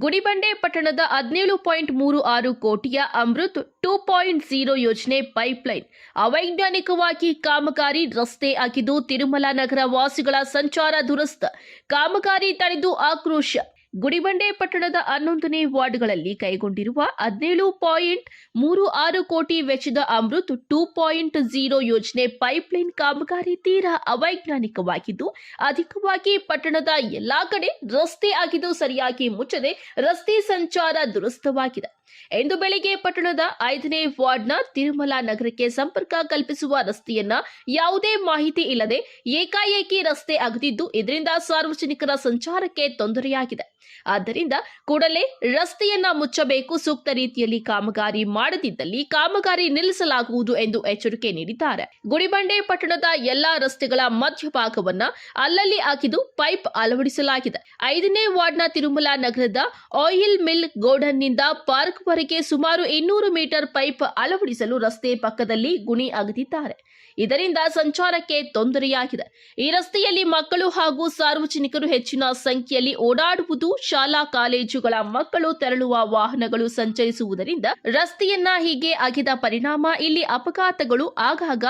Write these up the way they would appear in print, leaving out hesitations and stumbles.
ಗುಡಿಬಂಡೆ ಪಟ್ಟಣದ 17.36 ಕೋಟಿಯ ಅಮೃತ್ 2.0 ಯೋಜನೆ ಪೈಪ್ಲೈನ್ ಅವೈಜ್ಞಾನಿಕವಾಗಿ ಕಾಮಗಾರಿ ರಸ್ತೆ ಆಗಿದ್ದು ತಿರುಮಲ ನಗರ ವಾಸಿಗಳ ಸಂಚಾರ ದುರಸ್ತ ಕಾಮಗಾರಿ ತಡೆದು ಆಕ್ರೋಶ. ಗುಡಿಬಂಡೆ ಪಟ್ಟಣದ 11ನೇ ವಾರ್ಡ್ಗಳಲ್ಲಿ ಕೈಗೊಂಡಿರುವ 17.36 ಕೋಟಿ ವೆಚ್ಚದ ಅಮೃತ್ 2.0 ಯೋಜನೆ ಪೈಪ್ಲೈನ್ ಕಾಮಗಾರಿ ತೀರಾ ಅವೈಜ್ಞಾನಿಕವಾಗಿದ್ದು ಅಧಿಕವಾಗಿ ಪಟ್ಟಣದ ಎಲ್ಲಾ ಕಡೆ ರಸ್ತೆ ಆಗಿದ್ದು ಸರಿಯಾಗಿ ಮುಚ್ಚದೆ ರಸ್ತೆ ಸಂಚಾರ ದುರಸ್ತವಾಗಿದೆ. ಇಂದು ಬೆಳಿಗ್ಗೆ ಪಟ್ಟಣದ 5ನೇ ವಾರ್ಡ್ನ ತಿರುಮಲ ನಗರಕ್ಕೆ ಸಂಪರ್ಕ ಕಲ್ಪಿಸುವ ರಸ್ತೆಯನ್ನ ಯಾವುದೇ ಮಾಹಿತಿ ಇಲ್ಲದೆ ಏಕಾಏಕಿ ರಸ್ತೆ ಅಗೆದಿದ್ದು ಇದರಿಂದ ಸಾರ್ವಜನಿಕರ ಸಂಚಾರಕ್ಕೆ ತೊಂದರೆಯಾಗಿದೆ. ಆದ್ದರಿಂದ ಕೂಡಲೇ ರಸ್ತೆಯನ್ನ ಮುಚ್ಚಬೇಕು, ಸೂಕ್ತ ರೀತಿಯಲ್ಲಿ ಕಾಮಗಾರಿ ಮಾಡದಿದ್ದಲ್ಲಿ ಕಾಮಗಾರಿ ನಿಲ್ಲಿಸಲಾಗುವುದು ಎಂದು ಎಚ್ಚರಿಕೆ ನೀಡಿದ್ದಾರೆ. ಗುಡಿಬಂಡೆ ಪಟ್ಟಣದ ಎಲ್ಲಾ ರಸ್ತೆಗಳ ಮಧ್ಯಭಾಗವನ್ನ ಅಲ್ಲಲ್ಲಿ ಹಾಕಿದ್ದು ಪೈಪ್ ಅಳವಡಿಸಲಾಗಿದೆ. 5ನೇ ವಾರ್ಡ್ನ ತಿರುಮಲ ನಗರದ ಆಯಿಲ್ ಮಿಲ್ ಗೋಡನ್ನಿಂದ ಪಾರ್ಕ್ ವರೆಗೆ ಸುಮಾರು 200 ಮೀಟರ್ ಪೈಪ್ ಅಳವಡಿಸಲು ರಸ್ತೆ ಪಕ್ಕದಲ್ಲಿ ಗುಣಿ ಅಗೆದಿದ್ದಾರೆ. ಇದರಿಂದ ಸಂಚಾರಕ್ಕೆ ತೊಂದರೆಯಾಗಿದೆ. ಈ ರಸ್ತೆಯಲ್ಲಿ ಮಕ್ಕಳು ಹಾಗೂ ಸಾರ್ವಜನಿಕರು ಹೆಚ್ಚಿನ ಸಂಖ್ಯೆಯಲ್ಲಿ ಓಡಾಡುವುದು, ಶಾಲಾ ಕಾಲೇಜುಗಳ ಮಕ್ಕಳು ತೆರಳುವ ವಾಹನಗಳು ಸಂಚರಿಸುವುದರಿಂದ ರಸ್ತೆಯನ್ನ ಹೀಗೆ ಅಗೆದ ಪರಿಣಾಮ ಇಲ್ಲಿ ಅಪಘಾತಗಳು ಆಗಾಗ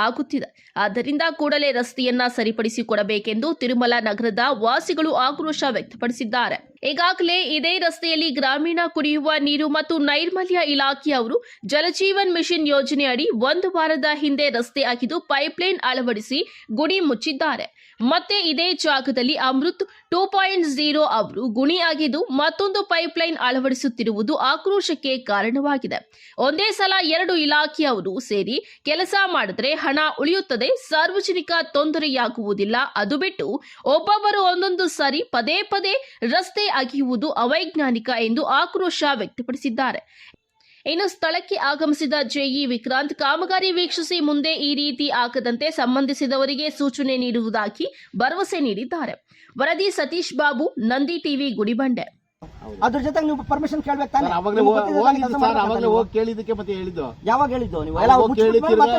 ಆಗುತ್ತಿದೆ. ಆದ್ದರಿಂದ ಕೂಡಲೇ ರಸ್ತೆಯನ್ನ ಸರಿಪಡಿಸಿಕೊಡಬೇಕೆಂದು ತಿರುಮಲ ನಗರದ ವಾಸಿಗಳು ಆಕ್ರೋಶ ವ್ಯಕ್ತಪಡಿಸಿದ್ದಾರೆ. ಈಗಾಗಲೇ ಇದೇ ರಸ್ತೆಯಲ್ಲಿ ಗ್ರಾಮೀಣ ಕುಡಿಯುವ ನೀರು ಮತ್ತು ನೈರ್ಮಲ್ಯ ಇಲಾಖೆಯವರು ಜಲಜೀವನ್ ಮಿಷನ್ ಯೋಜನೆ ಅಡಿ 1 ವಾರದ ಹಿಂದೆ ರಸ್ತೆ ಅಗೆದು ಪೈಪ್ಲೈನ್ ಅಳವಡಿಸಿ ಗುಣಿ ಮುಚ್ಚಿದ್ದಾರೆ. ಮತ್ತೆ ಇದೇ ಜಾಗದಲ್ಲಿ ಅಮೃತ್ 2.0 ಅವರು ಗುಣಿ ಅಗೆದು ಮತ್ತೊಂದು ಪೈಪ್ಲೈನ್ ಅಳವಡಿಸುತ್ತಿರುವುದು ಆಕ್ರೋಶಕ್ಕೆ ಕಾರಣವಾಗಿದೆ. ಒಂದೇ ಸಲ 2 ಇಲಾಖೆಯವರು ಸೇರಿ ಕೆಲಸ ಮಾಡಿದ್ರೆ ಹಣ ಉಳಿಯುತ್ತದೆ, ಸಾರ್ವಜನಿಕ ತೊಂದರೆಯಾಗುವುದಿಲ್ಲ. ಅದು ಬಿಟ್ಟು ಒಬ್ಬೊಬ್ಬರು ಒಂದೊಂದು ಸಾರಿ ಪದೇ ಪದೇ ರಸ್ತೆ ಅಗೆಯುವುದು ಅವೈಜ್ಞಾನಿಕ ಎಂದು ಆಕ್ರೋಶ ವ್ಯಕ್ತಪಡಿಸಿದ್ದಾರೆ. ಇನ್ನು ಸ್ಥಳಕ್ಕೆ ಆಗಮಿಸಿದ ಜೆಇ ವಿಕ್ರಾಂತ್ ಕಾಮಗಾರಿ ವೀಕ್ಷಿಸಿ ಮುಂದೆ ಈ ರೀತಿ ಆಗದಂತೆ ಸಂಬಂಧಿಸಿದವರಿಗೆ ಸೂಚನೆ ನೀಡುವುದಾಗಿ ಭರವಸೆ ನೀಡಿದ್ದಾರೆ. ವರದಿ ಸತೀಶ್ ಬಾಬು, ನಂದಿ ಟಿವಿ, ಗುಡಿಬಂಡೆ. ಅದ್ರ ಜೊತೆಗೆ ನೀವು ಪರ್ಮಿಷನ್ ಕೇಳಬೇಕು ತಾನೆ? ಹೋಗಿ ಕೇಳಿದಕ್ಕೆ ಮತ್ತೆ ಹೇಳಿದ್ದು. ಯಾವಾಗ ಹೇಳಿದ್ದು ನೀವು? ಎಲ್ಲ ಮತ್ತೆ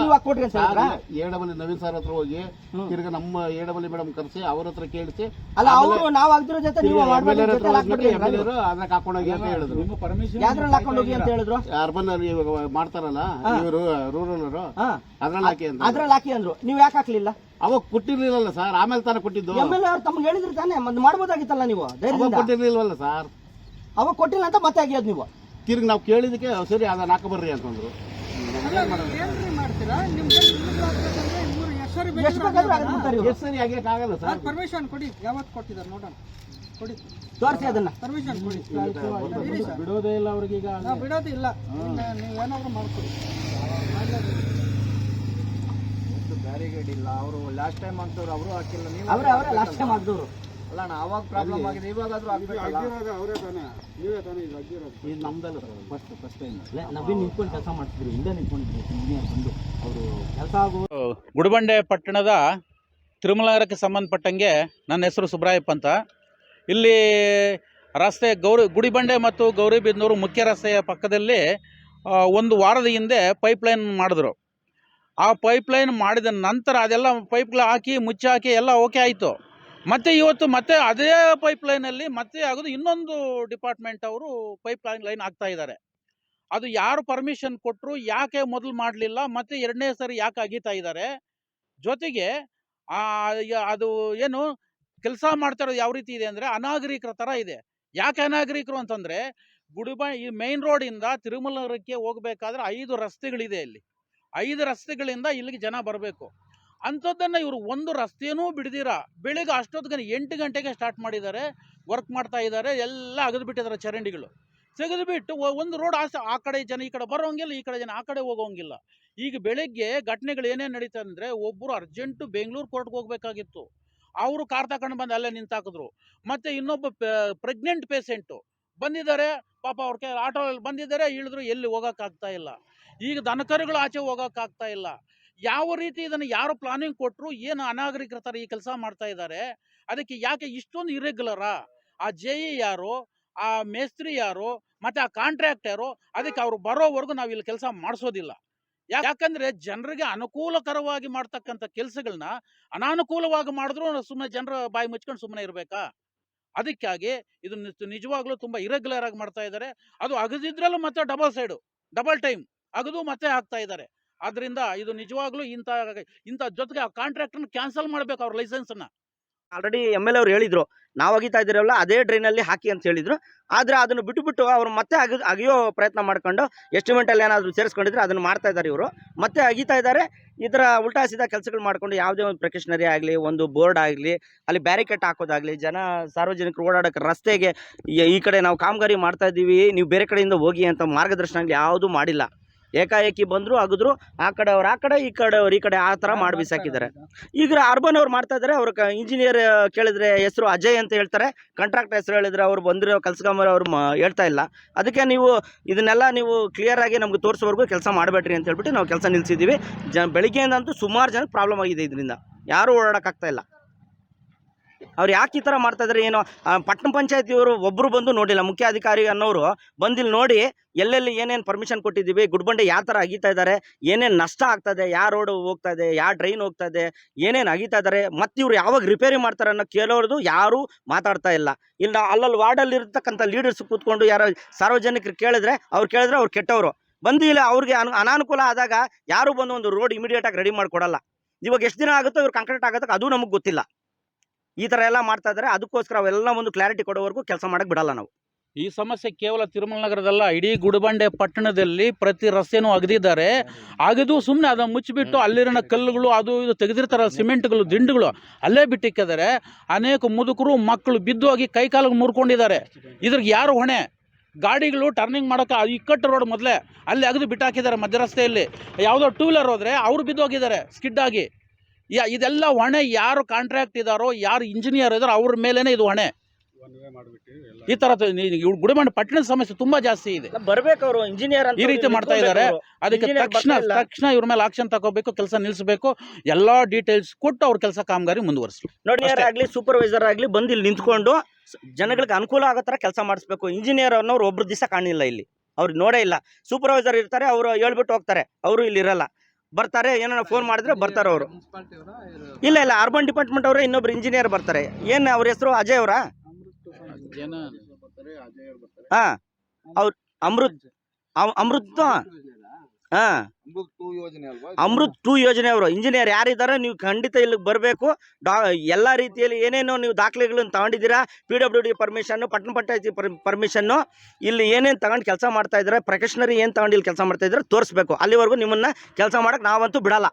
ನೀವು ಕೊಡ್ರಿ ಅಂತ ಹೇಳಿದ್ರಾ? ಎಡಬಲಿ ನವೀನ್ ಸರ್ ಹತ್ರ ಹೋಗಿ ತಿರ್ಗ ನಮ್ಮ ಎಡಬಲಿ ಮೇಡಮ್ ಕರೆಸಿ ಅವ್ರ ಹತ್ರ ಕೇಳಿಸಿ, ಅಲ್ಲ ಅವರು ನಾವು ಆಗ್ದಿರೋ ಜೊತೆ ನೀವು ಅದ್ರಾಗ ಹಾಕೊಂಡೋಗಿ ಅಂತ ಹೇಳಿದ್ರು. ಯಾವ್ದ್ರಲ್ಲಿ ಹಾಕೊಂಡೋಗಿ ಅಂತ ಹೇಳಿದ್ರು? ಅರ್ಬನ್ ಮಾಡ್ತಾರಲ್ಲ ಇವರು ರೂರಲ್ ಅವರು, ಅದ್ರಲ್ಲಿ ಹಾಕಿ ಅಂತ. ಅದ್ರಲ್ಲಿ ಹಾಕಿ ಅಂದ್ರು. ನೀವು ಯಾಕೆ ಹಾಕ್ಲಿಲ್ಲ? ಅವಾಗ ಕೊಟ್ಟಿರ್ಲಿಲ್ಲ ಸರ್, ಆಮೇಲೆ ತಾನೇ ಕೊಟ್ಟಿದ್ದು. ಎಮ್ಎಲ್ಎ ಅವ್ರು ತಮ್ಗೆ ಹೇಳಿದ್ರು ತಾನೆ, ಮತ್ತೆ ಮಾಡ್ಬೋದಾಗಿತ್ತಲ್ಲ ನೀವು? ಕೊಟ್ಟಿರ್ಲಿಲ್ವಲ್ಲ ಸರ್, ಅವಾಗ ಕೊಟ್ಟಿಲ್ಲ ಅಂತ ಮತ್ತೆ ಆಗ್ಯದ ನೀವು. ತಿರ್ಗಿ ನಾವು ಕೇಳಿದಕ್ಕೆ ಸರಿ ಅದನ್ನ ಹಾಕಬರ್ರಿ ಅಂತಂದ್ರು. ಎಷ್ಟು ಸರಿ ಆಗಲ್ಲ ಸರ್. ಪರ್ಮಿಷನ್ ಕೊಡಿ, ಯಾವತ್ತು ಕೊಟ್ಟಿದ್ದಾರೆ ನೋಡೋಣ, ಕೊಡಿ ತೋರಿಸಿ ಅದನ್ನ. ಪರ್ಮಿಷನ್ ಕೊಡಿ. ಬಿಡೋದೇ ಇಲ್ಲ ಅವ್ರಿಗೆ, ಈಗ ಬಿಡೋದೇ ಇಲ್ಲ. ನೀವೇನಾದ್ರೂ ಮಾಡ್ಕೊಡಿ. ಬ್ಯಾರಿಗೇಡ್ ಇಲ್ಲ, ಅವರು ಲಾಸ್ಟ್ ಟೈಮ್ ಹಾಕಿದವ್ರು ಅವರು ಹಾಕಿಲ್ಲ, ನೀವು ಅವರೇ ಲಾಸ್ಟ್ ಟೈಮ್ ಹಾಕಿದವರು. ಅಲ್ಲ ಅವಾಗ ಪ್ರಾಬ್ಲಮ್ ಆಗಿದೆ, ಇವಾಗಾದ್ರೂ ಅವರೇ ತಾನೇ, ನೀವೇ ತಾನೇ ಇದು ಆಗಿರೋದು. ಇದು ನಮ್ದಲ್ಲ ಸರ್, ಫಸ್ಟ್ ಟೈಮ್ ನವೀನ್ ನಿಂತ್ಕೊಂಡು ಕೆಲಸ ಮಾಡ್ತಿದ್ರು, ಹಿಂದೆ ನಿಂತ್ಕೊಂಡಿದ್ರು ಇಂಜಿನಿಯರ್ ಬಂದು ಅವರು ಕೆಲಸ ಆಗೋ. ಗುಡಿಬಂಡೆ ಪಟ್ಟಣದ ತಿರುಮಲ ನಗರಕ್ಕೆ ಸಂಬಂಧಪಟ್ಟಂಗೆ ನನ್ನ ಹೆಸರು ಸುಬ್ರಾಯಪ್ಪ ಅಂತ. ಇಲ್ಲಿ ರಸ್ತೆ ಗುಡಿಬಂಡೆ ಮತ್ತು ಗೌರಿಬಿದನೂರು ಮುಖ್ಯ ರಸ್ತೆಯ ಪಕ್ಕದಲ್ಲಿ 1 ವಾರದ ಹಿಂದೆ ಪೈಪ್ಲೈನ್ ಮಾಡಿದ್ರು. ಆ ಪೈಪ್ಲೈನ್ ಮಾಡಿದ ನಂತರ ಅದೆಲ್ಲ ಪೈಪ್ಗಳು ಹಾಕಿ ಮುಚ್ಚಾಕಿ ಎಲ್ಲ ಓಕೆ ಆಯಿತು. ಮತ್ತು ಇವತ್ತು ಮತ್ತೆ ಅದೇ ಪೈಪ್ಲೈನಲ್ಲಿ ಮತ್ತೆ ಆಗೋದು ಇನ್ನೊಂದು ಡಿಪಾರ್ಟ್ಮೆಂಟ್ ಅವರು ಲೈನ್ ಹಾಕ್ತಾ ಇದ್ದಾರೆ. ಅದು ಯಾರು ಪರ್ಮಿಷನ್ ಕೊಟ್ಟರು, ಯಾಕೆ ಮೊದಲು ಮಾಡಲಿಲ್ಲ, ಮತ್ತು 2ನೇ ಸರಿ ಯಾಕೆ ಅಗೀತಾ ಇದ್ದಾರೆ. ಜೊತೆಗೆ ಅದು ಏನು ಕೆಲಸ ಮಾಡ್ತಾ ಇರೋದು ಯಾವ ರೀತಿ ಇದೆ ಅಂದರೆ ಅನಾಗರಿಕರ ಥರ ಇದೆ. ಯಾಕೆ ಅನಾಗರಿಕರು ಅಂತಂದರೆ ಈ ಮೇನ್ ರೋಡಿಂದ ತಿರುಮಲ ನಗರಕ್ಕೆ ಹೋಗಬೇಕಾದ್ರೆ 5 ರಸ್ತೆಗಳಿದೆ. ಇಲ್ಲಿ 5 ರಸ್ತೆಗಳಿಂದ ಇಲ್ಲಿಗೆ ಜನ ಬರಬೇಕು. ಅಂಥದ್ದನ್ನು ಇವರು ಒಂದು ರಸ್ತೆಯೂ ಬಿಡ್ದಿರ ಬೆಳಿಗ್ಗೆ ಅಷ್ಟೊತ್ತಿಗೆ 8 ಗಂಟೆಗೆ ಸ್ಟಾರ್ಟ್ ಮಾಡಿದ್ದಾರೆ, ವರ್ಕ್ ಮಾಡ್ತಾ ಇದ್ದಾರೆ. ಎಲ್ಲ ಅಗದ್ಬಿಟ್ಟಿದ್ದಾರೆ, ಚರಂಡಿಗಳು ತೆಗೆದುಬಿಟ್ಟು ಒಂದು ರೋಡ್ ಆ ಕಡೆ ಜನ ಈ ಕಡೆ ಬರೋಂಗಿಲ್ಲ, ಈ ಕಡೆ ಜನ ಆ ಕಡೆ ಹೋಗೋಂಗಿಲ್ಲ. ಈಗ ಬೆಳಗ್ಗೆ ಘಟನೆಗಳು ಏನೇನು ನಡೀತಾ ಅಂದರೆ, ಒಬ್ಬರು ಅರ್ಜೆಂಟು ಬೆಂಗಳೂರು ಕೋರ್ಟ್ಗೆ ಹೋಗಬೇಕಾಗಿತ್ತು, ಅವರು ಕಾರ್ ತಗೊಂಡು ಬಂದು ಅಲ್ಲೇ ನಿಂತಾಕಿದ್ರು. ಮತ್ತು ಇನ್ನೊಬ್ಬ ಪ್ರೆಗ್ನೆಂಟ್ ಪೇಷೆಂಟು ಬಂದಿದ್ದಾರೆ, ಪಾಪ ಅವ್ರ ಆಟೋಲ್ಲಿ ಬಂದಿದ್ದಾರೆ, ಇಳಿದ್ರು, ಎಲ್ಲಿ ಹೋಗೋಕ್ಕಾಗ್ತಾ ಇಲ್ಲ. ಈಗ ದನಕರುಗಳು ಆಚೆ ಹೋಗೋಕ್ಕಾಗ್ತಾ ಇಲ್ಲ. ಯಾವ ರೀತಿ ಇದನ್ನು ಯಾರು ಪ್ಲಾನಿಂಗ್ ಕೊಟ್ಟರು, ಏನು ಅನಾಗರಿಕರ ಥರ ಈ ಕೆಲಸ ಮಾಡ್ತಾ ಇದ್ದಾರೆ. ಅದಕ್ಕೆ ಯಾಕೆ ಇಷ್ಟೊಂದು ಇರೆಗ್ಯುಲರಾ? ಆ ಜೆಇ ಯಾರು, ಆ ಮೇಸ್ತ್ರಿ ಯಾರು, ಮತ್ತು ಆ ಕಾಂಟ್ರಾಕ್ಟ್ ಯಾರು? ಅದಕ್ಕೆ ಅವರು ಬರೋವರೆಗೂ ನಾವು ಇಲ್ಲಿ ಕೆಲಸ ಮಾಡಿಸೋದಿಲ್ಲ. ಯಾಕಂದರೆ ಜನರಿಗೆ ಅನುಕೂಲಕರವಾಗಿ ಮಾಡ್ತಕ್ಕಂಥ ಕೆಲಸಗಳನ್ನ ಅನಾನುಕೂಲವಾಗಿ ಮಾಡಿದ್ರು ಸುಮ್ಮನೆ ಜನರ ಬಾಯಿ ಮುಚ್ಕೊಂಡು ಸುಮ್ಮನೆ ಇರಬೇಕಾ? ಅದಕ್ಕಾಗಿ ಇದು ನಿಜವಾಗ್ಲೂ ತುಂಬ ಇರೆಗ್ಯುಲರ್ ಆಗಿ ಮಾಡ್ತಾ ಇದ್ದಾರೆ. ಅದು ಅಗದಿದ್ರಲ್ಲೂ ಮತ್ತೆ ಡಬಲ್ ಟೈಮ್ ಅಗದು ಮತ್ತೆ ಹಾಕ್ತಾ ಇದ್ದಾರೆ. ಆದ್ರಿಂದ ಇದು ನಿಜವಾಗ್ಲೂ ಇಂಥ ಜೊತೆಗೆ ಆ ಕಾಂಟ್ರಾಕ್ಟರ್ನ ಕ್ಯಾನ್ಸಲ್ ಮಾಡ್ಬೇಕು ಅವ್ರ ಲೈಸೆನ್ಸನ್ನ. ಆಲ್ರೆಡಿ ಎಮ್ ಎಲ್ ಅವ್ರು ಹೇಳಿದ್ರು, ನಾವು ಅಗಿತಾ ಇದ್ದೀರಲ್ಲ ಅದೇ ಡ್ರೈನಲ್ಲಿ ಹಾಕಿ ಅಂತ ಹೇಳಿದ್ರು. ಆದರೆ ಅದನ್ನು ಬಿಟ್ಟು ಅವ್ರು ಮತ್ತೆ ಅಗಿಯೋ ಪ್ರಯತ್ನ ಮಾಡ್ಕೊಂಡು ಎಸ್ಟಿಮೇಟಲ್ಲಿ ಏನಾದರೂ ಸೇರಿಸ್ಕೊಂಡಿದ್ರೆ ಅದನ್ನು ಮಾಡ್ತಾ ಇದ್ದಾರೆ ಇವರು. ಮತ್ತೆ ಅಗಿತಾ ಇದ್ದಾರೆ. ಈ ಥರ ಉಲ್ಟಾ ಸೀದಾ ಕೆಲಸಗಳು ಮಾಡಿಕೊಂಡು ಯಾವುದೇ ಒಂದು ಪ್ರಿಕಾಷನರಿ ಆಗಲಿ, ಒಂದು ಬೋರ್ಡ್ ಆಗಲಿ, ಅಲ್ಲಿ ಬ್ಯಾರಿಕೇಡ್ ಹಾಕೋದಾಗಲಿ, ಸಾರ್ವಜನಿಕರು ಓಡಾಡೋಕ್ಕೆ ರಸ್ತೆಗೆ ಈ ಕಡೆ ನಾವು ಕಾಮಗಾರಿ ಮಾಡ್ತಾ ಇದ್ದೀವಿ, ನೀವು ಬೇರೆ ಕಡೆಯಿಂದ ಹೋಗಿ ಅಂತ ಮಾರ್ಗದರ್ಶನ ಆಗಲಿ ಯಾವುದೂ ಮಾಡಿಲ್ಲ. ಏಕಾಏಕಿ ಬಂದರು, ಅಗಿದ್ರು, ಆ ಕಡೆ ಅವ್ರು ಆ ಕಡೆ, ಈ ಕಡೆ ಅವ್ರು ಈ ಕಡೆ, ಆ ಥರ ಮಾಡಿ ಬಿಸಾಕಿದ್ದಾರೆ. ಈಗ ಅರ್ಬನ್ ಅವ್ರು ಮಾಡ್ತಾ ಇದ್ದಾರೆ. ಅವ್ರ ಇಂಜಿನಿಯರ್ ಕೇಳಿದ್ರೆ ಹೆಸರು ಅಜಯ್ ಅಂತ ಹೇಳ್ತಾರೆ, ಕಾಂಟ್ರಾಕ್ಟರ್ ಹೆಸರು ಹೇಳಿದ್ರೆ ಅವ್ರು ಬಂದಿರೋ ಕೆಲಸಗಾಮರು ಅವ್ರು ಹೇಳ್ತಾ ಇಲ್ಲ. ಅದಕ್ಕೆ ನೀವು ಇದನ್ನೆಲ್ಲ ನೀವು ಕ್ಲಿಯರ್ ಆಗಿ ನಮ್ಗೆ ತೋರಿಸೋವರೆಗೂ ಕೆಲಸ ಮಾಡಬೇಡ್ರಿ ಅಂತ ಹೇಳ್ಬಿಟ್ಟು ನಾವು ಕೆಲಸ ನಿಲ್ಲಿಸಿದ್ದೀವಿ. ಬೆಳಿಗ್ಗೆಯಿಂದಂತೂ ಸುಮಾರು ಜನಕ್ಕೆ ಪ್ರಾಬ್ಲಮ್ ಆಗಿದೆ. ಇದರಿಂದ ಯಾರೂ ಓಡಾಡೋಕ್ಕಾಗ್ತಾ ಇಲ್ಲ. ಅವ್ರು ಯಾಕೆ ಈ ಥರ ಮಾಡ್ತಾ ಇದ್ದಾರೆ ಏನೋ. ಪಟ್ಟಣ ಪಂಚಾಯತಿಯವರು ಒಬ್ಬರು ಬಂದು ನೋಡಿಲ್ಲ. ಮುಖ್ಯ ಅಧಿಕಾರಿ ಅನ್ನೋರು ಬಂದಿಲ್ಲಿ ನೋಡಿ ಎಲ್ಲೆಲ್ಲಿ ಏನೇನು ಪರ್ಮಿಷನ್ ಕೊಟ್ಟಿದ್ದೀವಿ, ಗುಡ್ಬಂಡೆ ಯಾವ ಥರ ಅಗಿತಾ ಇದ್ದಾರೆ, ಏನೇನು ನಷ್ಟ ಆಗ್ತದೆ, ಯಾವ ರೋಡ್ ಹೋಗ್ತಾ ಇದೆ, ಯಾವ ಡ್ರೈನ್ ಹೋಗ್ತಾ ಇದೆ, ಏನೇನು ಅಗಿತಾ ಇದ್ದಾರೆ, ಮತ್ತು ಇವ್ರು ಯಾವಾಗ ರಿಪೇರಿ ಮಾಡ್ತಾರೆ ಅನ್ನೋ ಕೇಳೋರ್ದು ಯಾರೂ ಮಾತಾಡ್ತಾ ಇಲ್ಲ. ಇಲ್ಲ ಅಲ್ಲಲ್ಲಿ ವಾರ್ಡಲ್ಲಿ ಇರ್ತಕ್ಕಂಥ ಲೀಡರ್ಸ್ ಕೂತ್ಕೊಂಡು ಯಾರೋ ಸಾರ್ವಜನಿಕರು ಕೇಳಿದ್ರೆ ಅವ್ರು ಕೆಟ್ಟವರು. ಬಂದು ಇಲ್ಲ ಅವ್ರಿಗೆ ಅನಾನುಕೂಲ ಆದಾಗ ಯಾರು ಬಂದು ಒಂದು ರೋಡ್ ಇಮಿಡಿಯೇಟಾಗಿ ರೆಡಿ ಮಾಡಿಕೊಡಲ್ಲ. ಇವಾಗ ಎಷ್ಟು ದಿನ ಆಗುತ್ತೋ ಇವ್ರು ಕಾಂಕ್ರೀಟ್ ಆಗೋದಕ್ಕೆ ಅದು ನಮಗೆ ಗೊತ್ತಿಲ್ಲ. ಈ ಥರ ಎಲ್ಲ ಮಾಡ್ತಾ ಇದ್ದಾರೆ. ಅದಕ್ಕೋಸ್ಕರ ಅವೆಲ್ಲ ಒಂದು ಕ್ಲಾರಿಟಿ ಕೊಡೋವರೆಗೂ ಕೆಲಸ ಮಾಡಕ್ಕೆ ಬಿಡಲ್ಲ ನಾವು. ಈ ಸಮಸ್ಯೆ ಕೇವಲ ತಿರುಮಲ ನಗರದಲ್ಲ, ಇಡೀ ಗುಡಿಬಂಡೆ ಪಟ್ಟಣದಲ್ಲಿ ಪ್ರತಿ ರಸ್ತೆನೂ ಅಗದಿದ್ದಾರೆ. ಅಗದು ಸುಮ್ಮನೆ ಅದನ್ನು ಮುಚ್ಚಿಬಿಟ್ಟು ಅಲ್ಲಿರೋ ಕಲ್ಲುಗಳು ಅದು ಇದು ತೆಗೆದಿರ್ತಾರೆ, ಸಿಮೆಂಟ್ಗಳು, ದಿಂಡುಗಳು ಅಲ್ಲೇ ಬಿಟ್ಟಿಕ್ಕಿದ್ದಾರೆ. ಅನೇಕ ಮುದುಕರು ಮಕ್ಕಳು ಬಿದ್ದು ಹೋಗಿ ಕೈಕಾಲಿಗೆ ಮುರ್ಕೊಂಡಿದ್ದಾರೆ. ಇದ್ರಿಗೆ ಯಾರು ಹೊಣೆ? ಗಾಡಿಗಳು ಟರ್ನಿಂಗ್ ಮಾಡೋಕೆ ಇಕ್ಕಟ್ಟು ರೋಡ್ ಮೊದಲೇ ಅಲ್ಲಿ ಅಗದು ಬಿಟ್ಟಾಕಿದ್ದಾರೆ ಮಧ್ಯ ರಸ್ತೆಯಲ್ಲಿ. ಯಾವುದೋ ಟೂ ವೀಲರ್ ಹೋದರೆ ಅವರು ಬಿದ್ದು ಹೋಗಿದ್ದಾರೆ ಸ್ಕಿಡ್ ಆಗಿ. ಇದೆಲ್ಲ ಹೊಣೆ ಯಾರು ಕಾಂಟ್ರಾಕ್ಟ್ ಇದ್ದಾರೋ, ಯಾರು ಇಂಜಿನಿಯರ್ ಇದ್ದಾರೋ ಅವ್ರ ಮೇಲೇನೆ ಇದು ಹೊಣೆ. ಈ ತರ ಗುಡಿಬಂಡೆ ಪಟ್ಟಣದ ಸಮಸ್ಯೆ ತುಂಬಾ ಜಾಸ್ತಿ ಇದೆ. ಬರ್ಬೇಕು ಅವರು ಇಂಜಿನಿಯರ್ ಈ ರೀತಿ ಮಾಡ್ತಾ ಇದ್ದಾರೆ. ಅದಕ್ಕೆ ತಕ್ಷಣ ಇವ್ರ ಮೇಲೆ ಆಕ್ಷನ್ ತಗೋಬೇಕು, ಕೆಲಸ ನಿಲ್ಲಿಸಬೇಕು, ಎಲ್ಲಾ ಡೀಟೇಲ್ಸ್ ಕೊಟ್ಟು ಅವ್ರ ಕೆಲಸ ಕಾಮಗಾರಿ ಮುಂದುವರಿಸಬೇಕು. ನೋಡಿಯರ್ ಆಗಲಿ, ಸೂಪರ್ವೈಸರ್ ಆಗಲಿ ಬಂದು ಇಲ್ಲಿ ನಿಂತ್ಕೊಂಡು ಜನಗಳಿಗೆ ಅನುಕೂಲ ಆಗೋ ಥರ ಕೆಲಸ ಮಾಡಿಸ್ಬೇಕು. ಇಂಜಿನಿಯರ್ ಅನ್ನೋರು ಒಬ್ರು ದಿವಸ ಕಾಣಿಲ್ಲ ಇಲ್ಲಿ, ಅವ್ರು ನೋಡೇ ಇಲ್ಲ. ಸೂಪರ್ವೈಸರ್ ಇರ್ತಾರೆ, ಅವರು ಹೇಳ್ಬಿಟ್ಟು ಹೋಗ್ತಾರೆ, ಅವರು ಇಲ್ಲಿ ಇರಲ್ಲ. ಬರ್ತಾರೆ, ಏನಾರ ಫೋನ್ ಮಾಡಿದ್ರೆ ಬರ್ತಾರೆ ಅವರು. ಇಲ್ಲ ಅರ್ಬನ್ ಡಿಪಾರ್ಟ್ಮೆಂಟ್ ಅವರು ಇನ್ನೊಬ್ರು ಇಂಜಿನಿಯರ್ ಬರ್ತಾರೆ. ಏನು ಅವ್ರ ಹೆಸರು ಅಜಯ್ ಅವರಾ? ಹಾಂ, ಅವ್ರು ಅಮೃತ್ ಅಮೃತ್ 2 ಯೋಜನೆ ಅವರು ಇಂಜಿನಿಯರ್ ಯಾರಿದ್ದಾರೆ. ನೀವು ಖಂಡಿತ ಇಲ್ಲಿಗೆ ಬರಬೇಕು. ಎಲ್ಲ ರೀತಿಯಲ್ಲಿ ಏನೇನೋ ನೀವು ದಾಖಲೆಗಳನ್ನು ತಗೊಂಡಿದ್ದೀರಾ, PWD ಪರ್ಮಿಷನ್ನು, ಪಟ್ಟಣ ಪಂಚಾಯತಿ ಪರ್ಮಿಷನ್ನು, ಇಲ್ಲಿ ಏನೇನು ತಗೊಂಡು ಕೆಲಸ ಮಾಡ್ತಾ ಇದ್ದಾರೆ, ಪ್ರೊಫೆಷನರಿ ಏನು ತಗೊಂಡು ಇಲ್ಲಿ ಕೆಲಸ ಮಾಡ್ತಾ ಇದ್ದಾರೆ ತೋರಿಸ್ಬೇಕು. ಅಲ್ಲಿವರೆಗೂ ನಿಮ್ಮನ್ನು ಕೆಲಸ ಮಾಡೋಕ್ಕೆ ನಾವಂತೂ ಬಿಡಲ್ಲ.